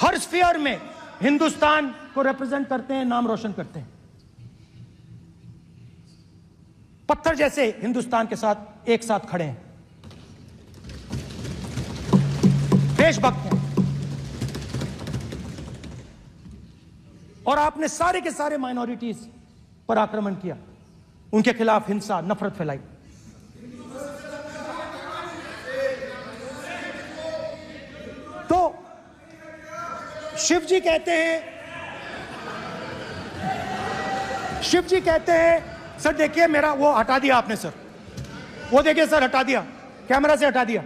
हर sphere में हिंदुस्तान को represent करते हैं, नाम रोशन करते हैं। पत्थर जैसे हिंदुस्तान के साथ एक साथ खड़े हैं, देशभक्त हैं। और आपने सारे के सारे माइनॉरिटीज पर आक्रमण किया, उनके खिलाफ हिंसा, नफरत फैलाई। तो शिव जी कहते हैं सर देखिए मेरा वो हटा दिया आपने सर, वो देखिए सर हटा दिया, कैमरा से हटा दिया।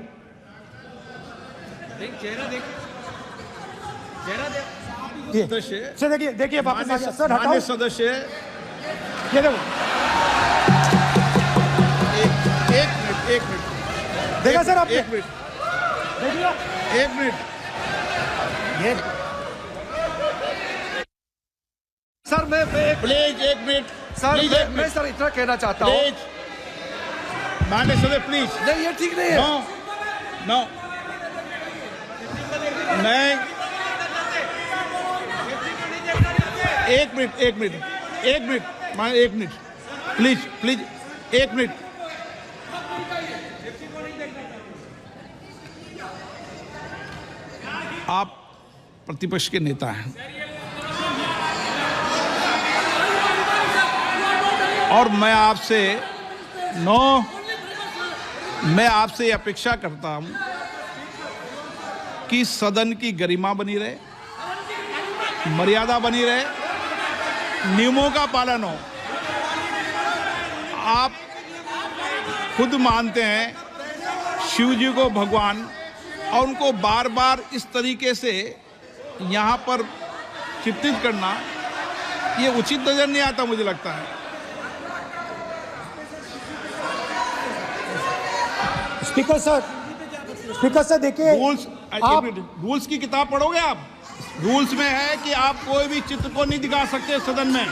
चेहरा सदस्य सर देखिए वापस आ गया सर, हटाओ सदस्य। ये देखो, एक मिनट देखा सर आपने? एक मिनट देखिए, एक मिनट ये सर मैं प्लीज एक मिनट सर मैं सर इतना कहना चाहता हूँ। प्लीज माननीय सदस्य प्लीज। नहीं ये ठीक नहीं है। नो मैं एक मिनट माननीय एक मिनट प्लीज एक मिनट। आप प्रतिपक्ष के नेता हैं और मैं आपसे अपेक्षा करता हूं कि सदन की गरिमा बनी रहे, मर्यादा बनी रहे, नियमों का पालन हो। आप खुद मानते हैं शिव जी को भगवान, और उनको बार बार इस तरीके से यहाँ पर चित्रित करना ये उचित नजर नहीं आता, मुझे लगता है। स्पीकर सर देखिए, रूल्स की किताब पढ़ोगे आप? रूल्स में है कि आप कोई भी चित्र को नहीं दिखा सकते सदन में,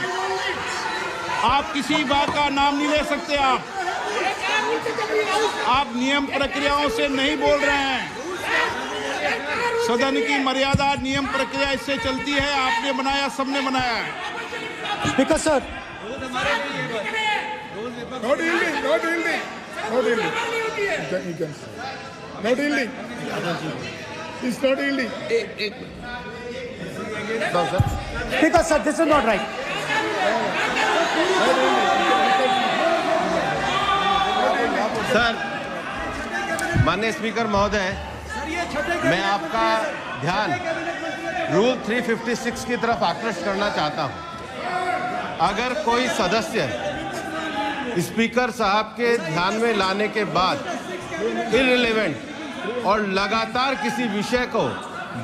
आप किसी बात का नाम नहीं ले सकते। आप नियम प्रक्रियाओं से नहीं बोल रहे हैं। सदन की मर्यादा, नियम प्रक्रिया इससे चलती है। आपने बनाया, सबने बनाया है। Speaker sir speaker sir this is not right. Sir, माननीय स्पीकर महोदय, मैं आपका ध्यान रूल 356 की तरफ आकृष्ट करना चाहता हूं। अगर कोई सदस्य स्पीकर साहब के ध्यान में लाने के बाद इररिलेवेंट और लगातार किसी विषय को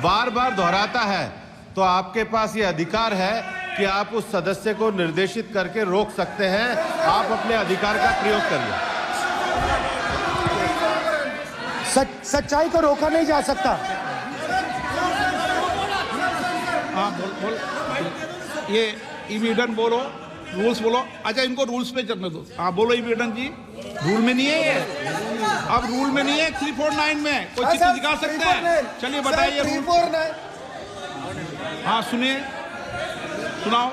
बार बार दोहराता है, तो आपके पास ये अधिकार है कि आप उस सदस्य को निर्देशित करके रोक सकते हैं। आप अपने अधिकार का प्रयोग करिए। सच्चाई को रोका नहीं जा सकता। हाँ बोल ये इविडेंट बोलो, रूल्स बोलो। अच्छा इनको रूल्स पे चलने दो। हाँ बोलो इविडेंट जी, रूल में नहीं है ये, अब रूल में नहीं है। 349 में कोई चित्र दिखा सकते हैं? चलिए बताइए। 349 हाँ सुनिए, सुनाओ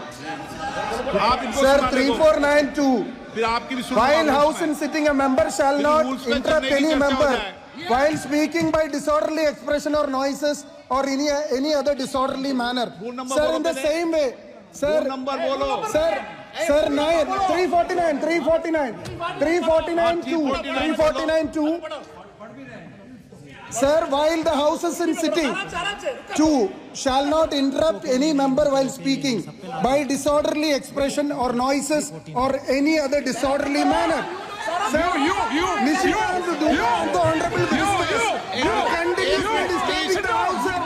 आप इनको। सर 3492 फिर आपकी भी सुनो। While house in sitting, a member shall not interrupt any member while speaking by disorderly expression or noises or any other disorderly manner. Sir, in the same way, sir. Number बोलो। Sir 349 2. Sir, while the house is in sitting, 2 shall not interrupt any member while speaking by disorderly expression or noises or any other disorderly manner. Sir, you honorable minister, you continuously disturbing the house, sir.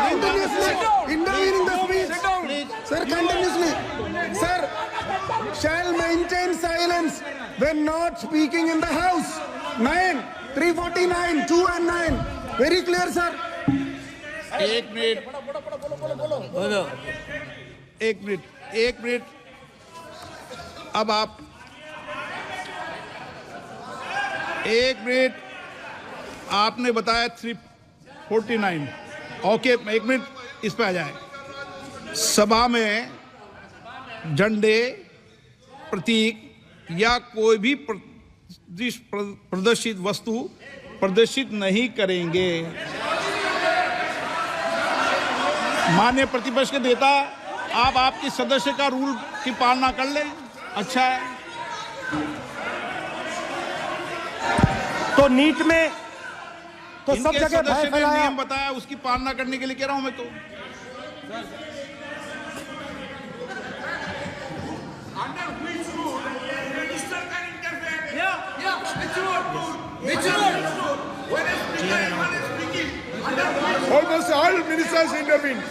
Continuously intervening the speech. Sir, continuously. Sir, shall maintain silence when not speaking in the house. 349 2 and 9. Very clear, sir. एक minute अब आप एक minute. आपने बताया 349 okay, एक minute इस पे आ जाए। सभा में झंडे, प्रतीक या कोई भी प्रदर्शित वस्तु प्रदर्शित नहीं करेंगे। माननीय प्रतिपक्ष के नेता, आप आपकी सदस्य का रूल की पालना कर लें, अच्छा है। तो नीट में तो सब इनके जगह भय सदस्य ने फैलाया। नियम बताया, उसकी पालना करने के लिए कह रहा हूं मैं तो। Almost all ministers intervened.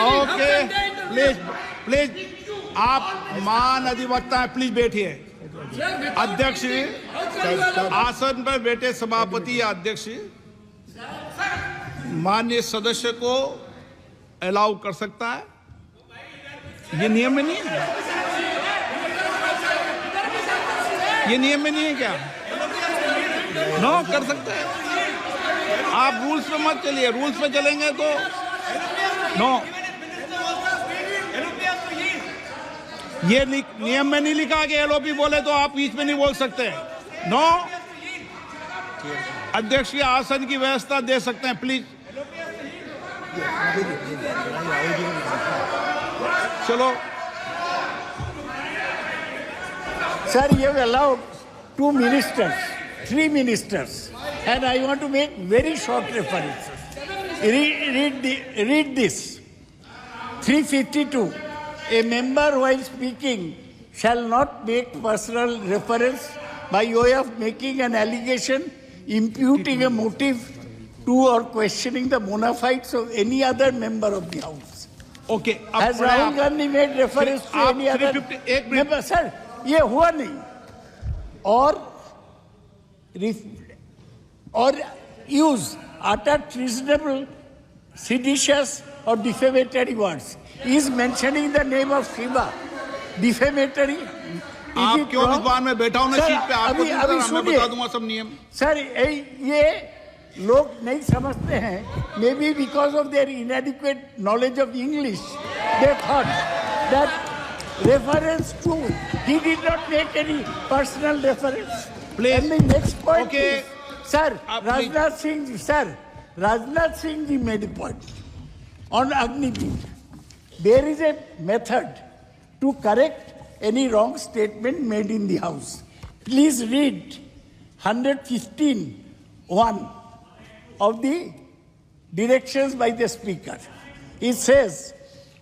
Okay, please please, आप मान अधिवक्ता हैं, प्लीज बैठिए। अध्यक्ष आसन पर बैठे सभापति या अध्यक्ष माननीय सदस्य को अलाउ कर सकता है, ये नियम में नहीं है। ये नियम में नहीं है क्या? नो, कर सकते हैं आप। रूल्स पे मत चलिए, रूल्स पे चलेंगे तो नो। ये नियम में नहीं लिखा कि एलओपी बोले तो आप बीच में नहीं बोल सकते। नो, अध्यक्ष के आसन की व्यवस्था दे सकते हैं, प्लीज। चलो Sir, you have allowed 2 ministers, 3 ministers, and I want to make very short references. Read this. 352. A member while speaking shall not make personal reference by way of making an allegation, imputing a motive to or questioning the bona fides of any other member of the House. Okay, Has Rahul Gandhi made reference to आप any other 351 member? Sir, ये हुआ नहीं। और use utter treasonable, seditious or defamatory words. He is mentioning the name of Shiva. Defamatory. आप क्यों विद्वान में बैठा हूं ना सीट पे? आपको मैं बता दूंगा सब नियम। सर, ये लोग नहीं समझते हैं। May be because of their inadequate knowledge of English, they thought that reference to, he did not make any personal reference. Please. And the next point Okay. is, sir, Please. Rajnath Singh ji made a point on Agniveer. There is a method to correct any wrong statement made in the House. Please read 115(1) of the directions by the Speaker. It says,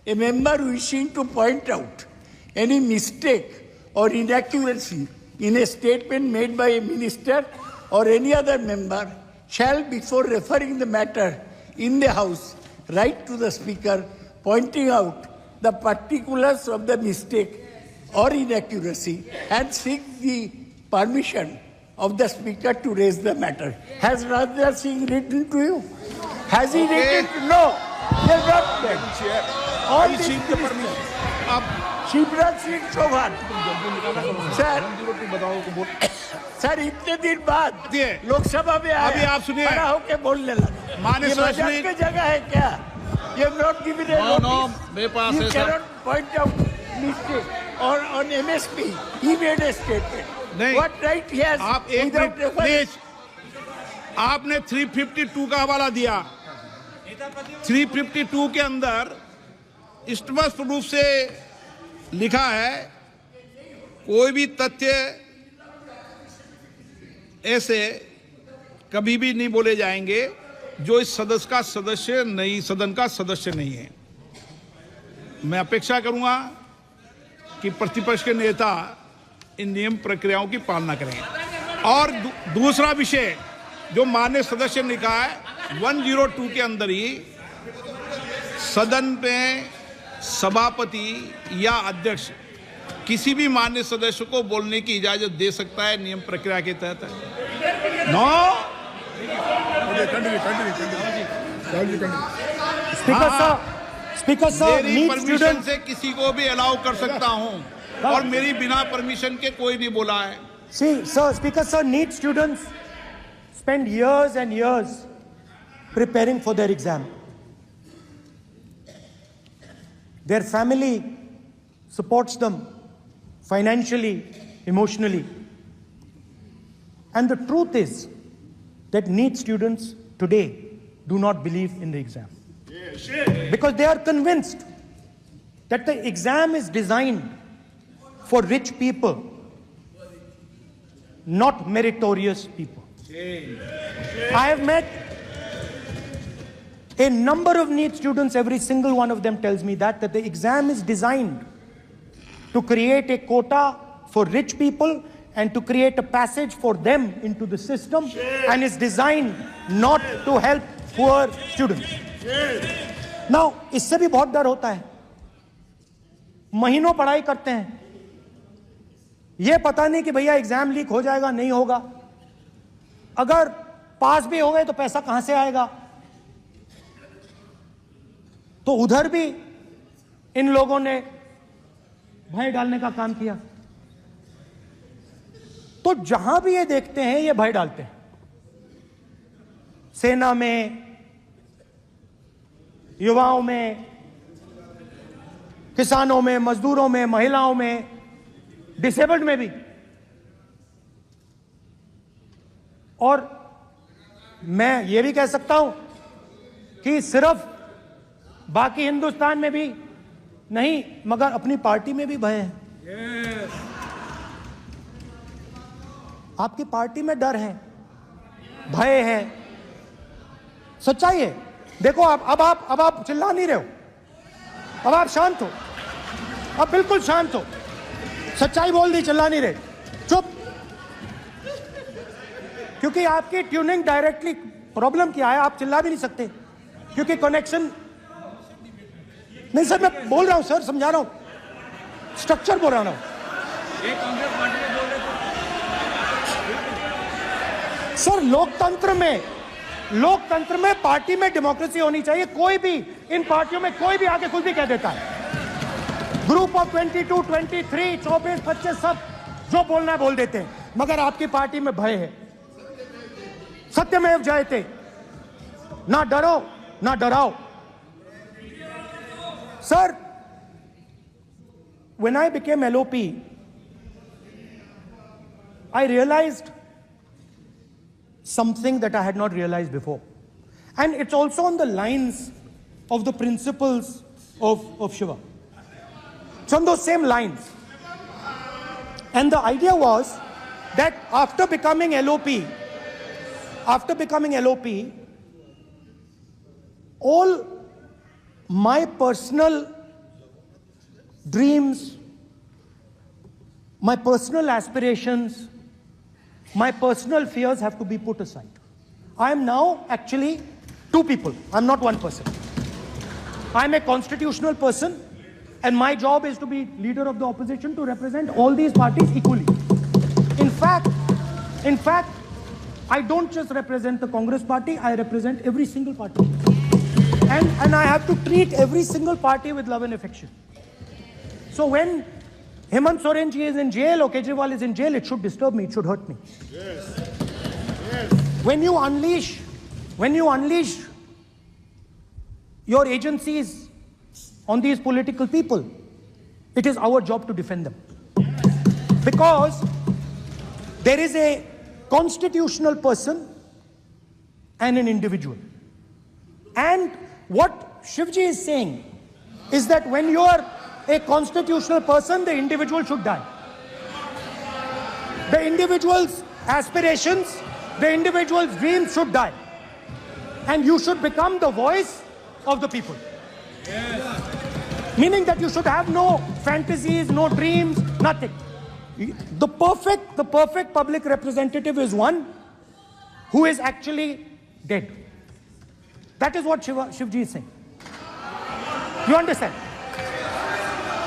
a member wishing to point out any mistake or inaccuracy in a statement made by a minister or any other member shall, before referring the matter in the House, write to the Speaker pointing out the particulars of the mistake or inaccuracy and seek the permission of the Speaker to raise the matter. Has Rajnath Singh written to you? Has he written? No. He has not written. All these ministers. Shivraj Singh Chouhan sir इतने दिन बाद लोकसभा में अभी आप सुनिए, खड़ा होके बोलने लगा। माननीय ये सदस्य मजाक की जगह है क्या? ये नॉट गिवन ए नोटिस। मेरे पास You है cannot point out mistake or on MSP. He made a statement. नहीं, What right he has? आप एक without मिनट प्लीज। आपने 352 का हवाला दिया। 352 के अंदर स्पष्ट रूप से लिखा है, कोई भी तथ्य ऐसे कभी भी नहीं बोले जाएंगे जो इस सदस्य का सदस्य नहीं, सदन का सदस्य नहीं है। मैं अपेक्षा करूंगा कि प्रतिपक्ष के नेता इन नियम प्रक्रियाओं की पालना करें। और दूसरा विषय जो माननीय सदस्य ने लिखा है 102 के अंदर ही सदन में सभापति या अध्यक्ष किसी भी माननीय सदस्य को बोलने की इजाजत दे सकता है, नियम प्रक्रिया के तहत। नो, स्पीकर साहब, मेरी परमिशन से किसी को भी अलाउ कर सकता हूं और मेरी बिना परमिशन के कोई नहीं बोला है। See, sir, Speaker, sir, NEET students spend years and years preparing for their exam. Their family supports them financially, emotionally. And the truth is that NEET students today do not believe in the exam. Because they are convinced that the exam is designed for rich people, not meritorious people. I have met a number of NEET students, every single one of them tells me that the exam is designed to create a quota for rich people and to create a passage for them into the system, and is designed not to help poor students. Now, इससे भी बहुत डर होता है. महीनों पढ़ाई करते हैं, ये पता नहीं कि भैया एग्जाम लीक हो जाएगा नहीं होगा, अगर पास भी हो गए तो पैसा कहां से आएगा. तो उधर भी इन लोगों ने भय डालने का काम किया. तो जहां भी ये देखते हैं ये भय डालते हैं. सेना में, युवाओं में, किसानों में, मजदूरों में, महिलाओं में, डिसेबल्ड में भी. और मैं ये भी कह सकता हूं कि सिर्फ बाकी हिंदुस्तान में भी नहीं, मगर अपनी पार्टी में भी भय है. आपकी पार्टी में डर है, भय है, सच्चाई है. देखो अब आप चिल्ला नहीं रहे हो, अब आप शांत हो, अब बिल्कुल शांत हो. सच्चाई बोल दी, चिल्ला नहीं रहे, चुप. क्योंकि आपकी ट्यूनिंग डायरेक्टली, प्रॉब्लम क्या है, आप चिल्ला भी नहीं सकते क्योंकि कनेक्शन नहीं. सर मैं बोल रहा हूं, सर समझा रहा हूं, स्ट्रक्चर बोल रहा हूं. सर लोकतंत्र में पार्टी में डेमोक्रेसी होनी चाहिए. कोई भी इन पार्टियों में कोई भी आके कुछ भी कह देता है. ग्रुप ऑफ 22, 23, 24, 25 सब जो बोलना है बोल देते हैं. मगर आपकी पार्टी में भय है. सत्यमेव जयते, ना डरो ना डराओ. Sir, when I became LOP, I realized something that I had not realized before. And it's also on the lines of the principles of Shiva. It's on those same lines. And the idea was that after becoming LOP, all my personal dreams, my personal aspirations, my personal fears have to be put aside. I am now actually two people. I'm not one person. I'm a constitutional person, and my job is to be leader of the opposition, to represent all these parties equally. In fact, I don't just represent the Congress party, I represent every single party. And I have to treat every single party with love and affection. So when Hemant Soren ji is in jail or Kejriwal is in jail, it should disturb me, it should hurt me. Yes. Yes. When you unleash your agencies on these political people, it is our job to defend them. Because there is a constitutional person and an individual. And what Shivji is saying is that when you are a constitutional person, the individual should die. The individual's aspirations, the individual's dreams should die. And you should become the voice of the people. Yes. Meaning that you should have no fantasies, no dreams, nothing. The perfect public representative is one who is actually dead. That is what Shivji is saying. You understand?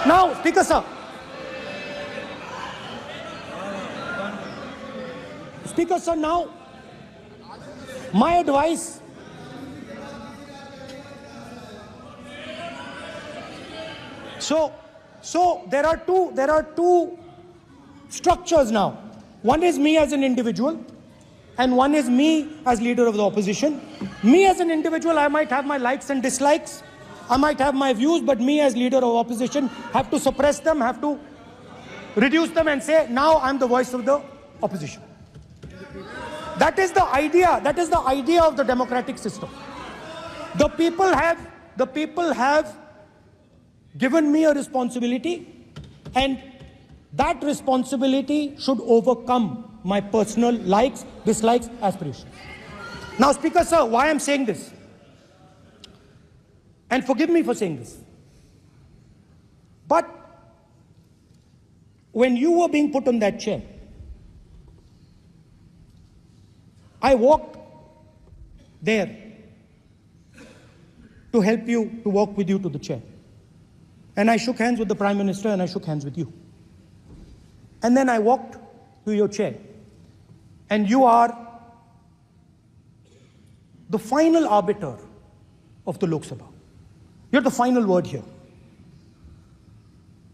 Now, Speaker sir. Speaker sir, now, my advice. So there are two structures now. One is me as an individual, and one is me as leader of the opposition. Me as an individual, I might have my likes and dislikes. I might have my views, but me as leader of opposition have to suppress them, have to reduce them and say, now I'm the voice of the opposition. That is the idea. That is the idea of the democratic system. The people have given me a responsibility, and that responsibility should overcome my personal likes, dislikes, aspirations. Now, Speaker Sir, why I'm saying this? And forgive me for saying this. But when you were being put on that chair, I walked there to help you, to walk with you to the chair. And I shook hands with the Prime Minister and I shook hands with you. And then I walked to your chair. And you are the final arbiter of the Lok Sabha. You're the final word here.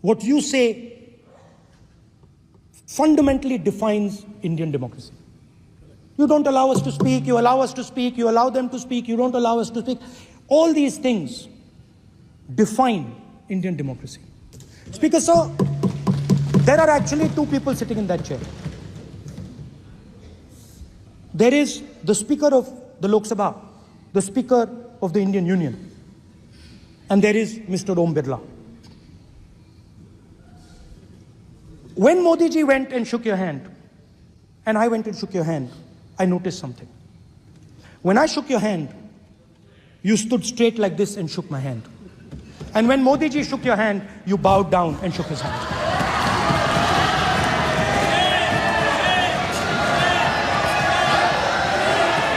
What you say fundamentally defines Indian democracy. You don't allow us to speak, you allow us to speak, you allow them to speak, you don't allow us to speak. All these things define Indian democracy. Speaker Sir, there are actually two people sitting in that chair. There is the Speaker of the Lok Sabha, the Speaker of the Indian Union, and there is Mr. Om Birla. When Modi ji went and shook your hand, and I went and shook your hand, I noticed something. When I shook your hand, you stood straight like this and shook my hand. And when Modi ji shook your hand, you bowed down and shook his hand.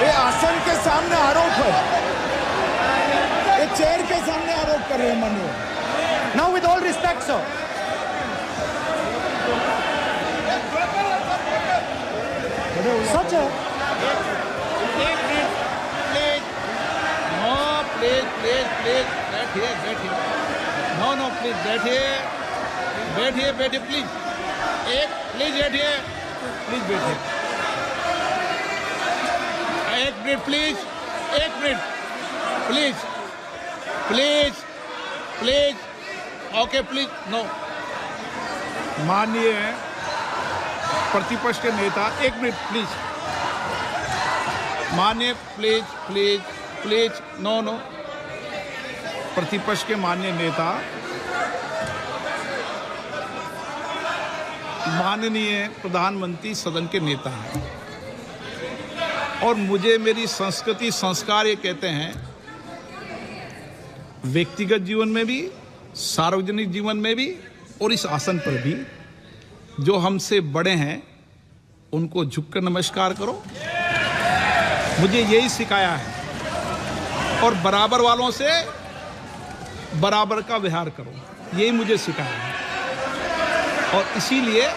ये आसन के सामने आरोप है, ये chair के सामने आरोप कर रहे हैं माननीय। Now, with all respect, sir, such a please बैठिए प्लीज बैठिए एक मिनट प्लीज ओके प्लीज नो। माननीय प्रतिपक्ष के नेता एक मिनट प्लीज, माननीय प्लीज नो प्रतिपक्ष के माननीय नेता, माननीय प्रधानमंत्री सदन के नेता हैं और मुझे मेरी संस्कृति संस्कार ये कहते हैं, व्यक्तिगत जीवन में भी, सार्वजनिक जीवन में भी और इस आसन पर भी, जो हमसे बड़े हैं उनको झुककर नमस्कार करो, मुझे यही सिखाया है। और बराबर वालों से बराबर का व्यवहार करो, यही मुझे सिखाया है। और इसीलिए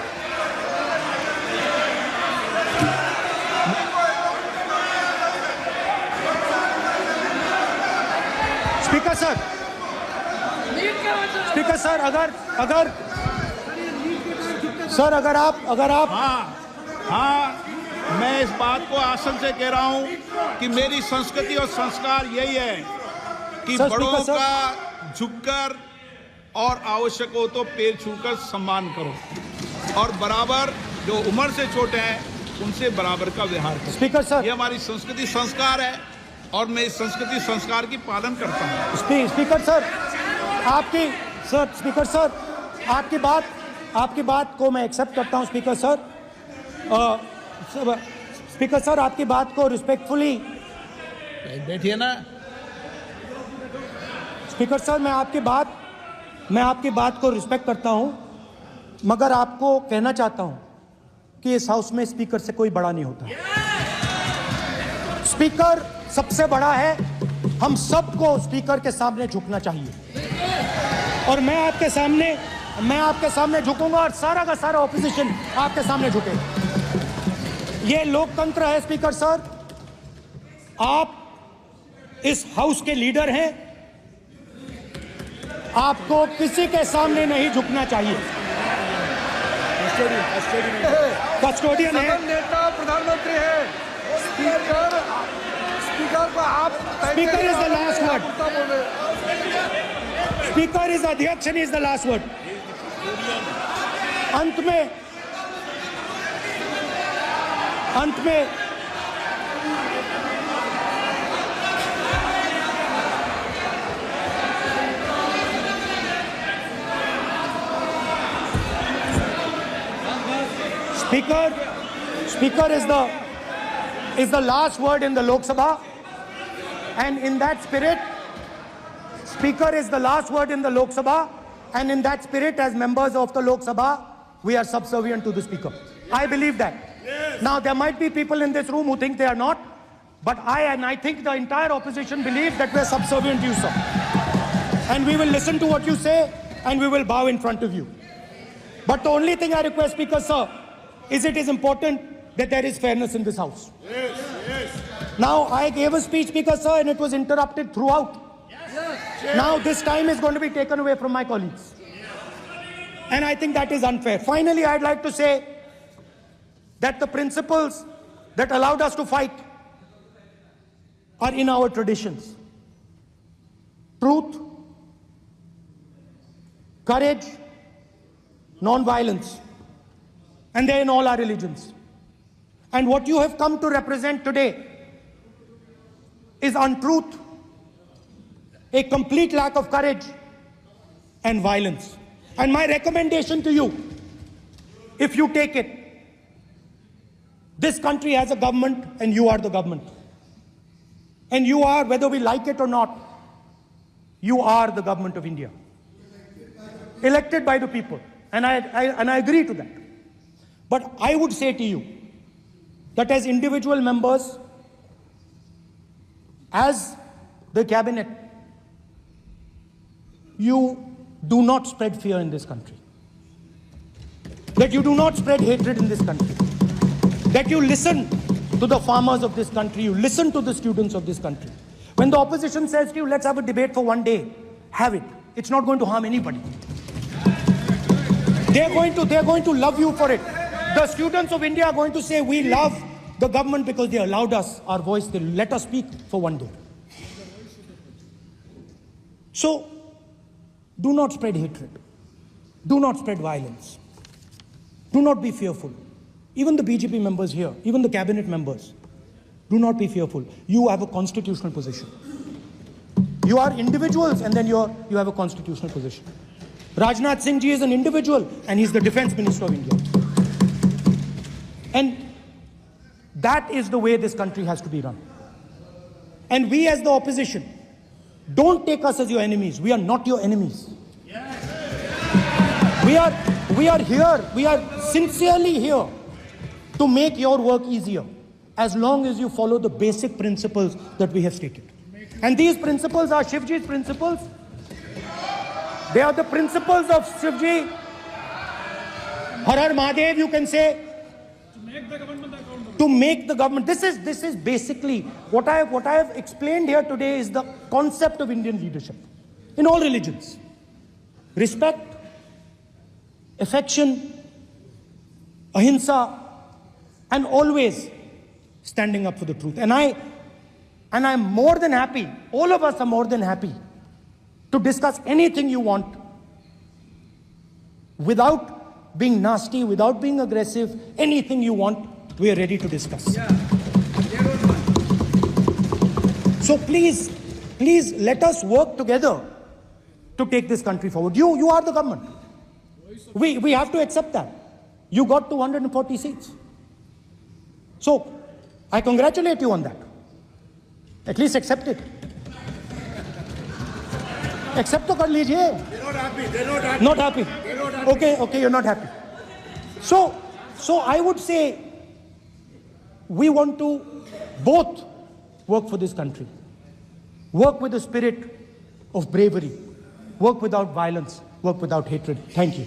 स्पीकर सर अगर आप हाँ, मैं इस बात को आसन से कह रहा हूं कि मेरी संस्कृति और संस्कार यही है कि बड़ों का झुककर और आवश्यक हो तो पैर छूकर सम्मान करो और बराबर जो उम्र से छोटे हैं उनसे बराबर का व्यवहार करो। स्पीकर सर, ये हमारी संस्कृति संस्कार है और मैं इस संस्कृति संस्कार की पालन करता हूँ। स्पीकर सर आपकी बात को मैं एक्सेप्ट करता हूँ। स्पीकर सर आपकी बात को रिस्पेक्टफुली बैठिए ना। स्पीकर सर मैं आपकी बात को रिस्पेक्ट करता हूं, मगर आपको कहना चाहता हूं कि इस हाउस में स्पीकर से कोई बड़ा नहीं होता। स्पीकर सबसे बड़ा है, हम सबको स्पीकर के सामने झुकना चाहिए और मैं आपके सामने झुकूंगा और सारा का सारा ऑपोजिशन आपके सामने झुकेगा। ये लोकतंत्र है स्पीकर सर, आप इस हाउस के लीडर हैं, आपको किसी के सामने नहीं झुकना चाहिए। कस्टोडियन है। सदन नेता प्रधानमंत्री है, स्पीकर को आप Speaker is the last word. Speaker is अध्यक्ष and is the last word. अंत में Speaker is the last word in the Lok Sabha, and in that spirit, Speaker is the last word in the Lok Sabha, and in that spirit, as members of the Lok Sabha, we are subservient to the Speaker. I believe that. Now, there might be people in this room who think they are not, but I think the entire opposition believes that we are subservient to you, sir. And we will listen to what you say, and we will bow in front of you. But the only thing I request, Speaker, sir, is it is important that there is fairness in this House. Now, I gave a speech, Speaker, sir, and it was interrupted throughout. Now, this time is going to be taken away from my colleagues. And I think that is unfair. Finally, I'd like to say that the principles that allowed us to fight are in our traditions. Truth, courage, non-violence. And they're in all our religions. And what you have come to represent today is untruth, a complete lack of courage, and violence. And my recommendation to you, if you take it, this country has a government and you are the government. And you are, whether we like it or not, you are the government of India. Elected by the people. And I agree to that. But I would say to you that as individual members, as the cabinet, you do not spread fear in this country. That you do not spread hatred in this country. That you listen to the farmers of this country, you listen to the students of this country. When the opposition says to you, let's have a debate for one day, have it. It's not going to harm anybody. They're going to love you for it. The students of India are going to say, we love the government because they allowed us our voice, they let us speak for one day. So, do not spread hatred. Do not spread violence. Do not be fearful. Even the BJP members here, even the cabinet members, do not be fearful. You have a constitutional position. You are individuals and then you have a constitutional position. Rajnath Singh ji is an individual and he's the defense minister of India. And that is the way this country has to be run. And we as the opposition, don't take us as your enemies. We are not your enemies. We are here, we are sincerely here to make your work easier as long as you follow the basic principles that we have stated. And these principles are Shivji's principles. They are the principles of Shivji. Har Har Mahadev, you can say. To make the government. This is basically what I have explained here today is the concept of Indian leadership in all religions. Respect, affection, ahimsa, and always standing up for the truth. And I'm more than happy, all of us are more than happy to discuss anything you want without being nasty, without being aggressive, anything you want, we are ready to discuss. So please let us work together to take this country forward. You are the government. We have to accept that. You got 240 seats. So I congratulate you on that. At least accept it. Accept to kar lijiye. They're not happy. They're not happy. Not happy. They're not happy. Okay, you're not happy. So I would say we want to both work for this country. Work with the spirit of bravery. Work without violence. Work without hatred. Thank you.